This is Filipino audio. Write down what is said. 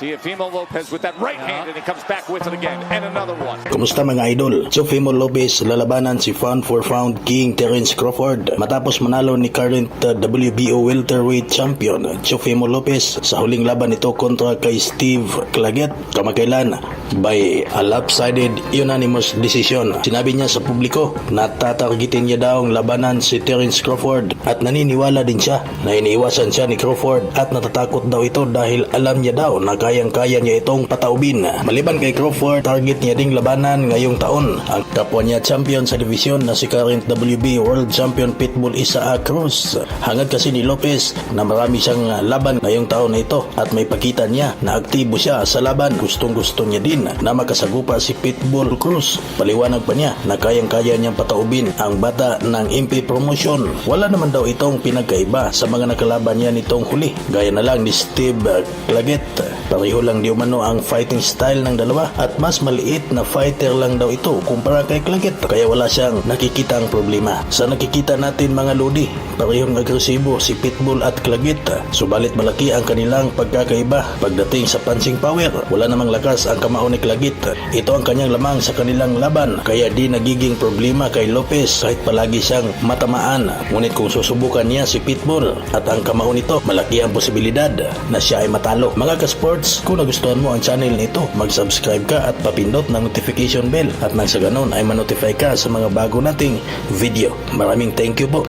Teofimo Lopez with that right hand, and he comes back with it again, and another one. Kumusta mga idol? Teofimo Lopez lalabanan si Pound for Pound King Terence Crawford matapos manalo ni current WBO welterweight champion Teofimo Lopez sa huling laban nito kontra kay Steve Claggett kamakailan by a lopsided unanimous decision. Sinabi niya sa publiko na tatargetin niya daw ang labanan si Terence Crawford at naniniwala din siya na iniiwasan siya ni Crawford at natatakot daw ito dahil alam niya daw na kayang-kaya niya itong pataubin. Maliban kay Crawford, target niya ding labanan ngayong taon ang kapwa niya champion sa division na si current WBO World Champion Pitbull Isaac Cruz. Hangad kasi ni Lopez na marami siyang laban ngayong taon na ito at may pakita niya na aktibo siya sa laban. Gustong-gusto niya din na makasagupa si Pitbull Cruz. Paliwanag pa niya na kayang-kaya niyang pataubin ang bata ng MP Promotion. Wala naman daw itong pinagkaiba sa mga nakalaban niya nitong huli. Gaya na lang ni Steve Claggett. Pareho lang di umano ang fighting style ng dalawa at mas maliit na fighter lang daw ito kumpara kay Claggett. Kaya wala siyang nakikitang problema. Sa nakikita natin mga lodi, parehong agresibo si Pitbull at Claggett. Subalit malaki ang kanilang pagkakaiba pagdating sa punching power. Wala namang lakas ang kamao ni Claggett. Ito ang kanyang lamang sa kanilang laban. Kaya di nagiging problema kay Lopez kahit palagi siyang matamaan. Ngunit kung susubukan niya si Pitbull at ang kamao nito, malaki ang posibilidad na siya ay matalo. Mga ka-sports, kung nagustuhan mo ang channel nito, mag-subscribe ka at papindot ng notification bell at nang sa ganon ay manotify ka sa mga bago nating video. Maraming thank you po.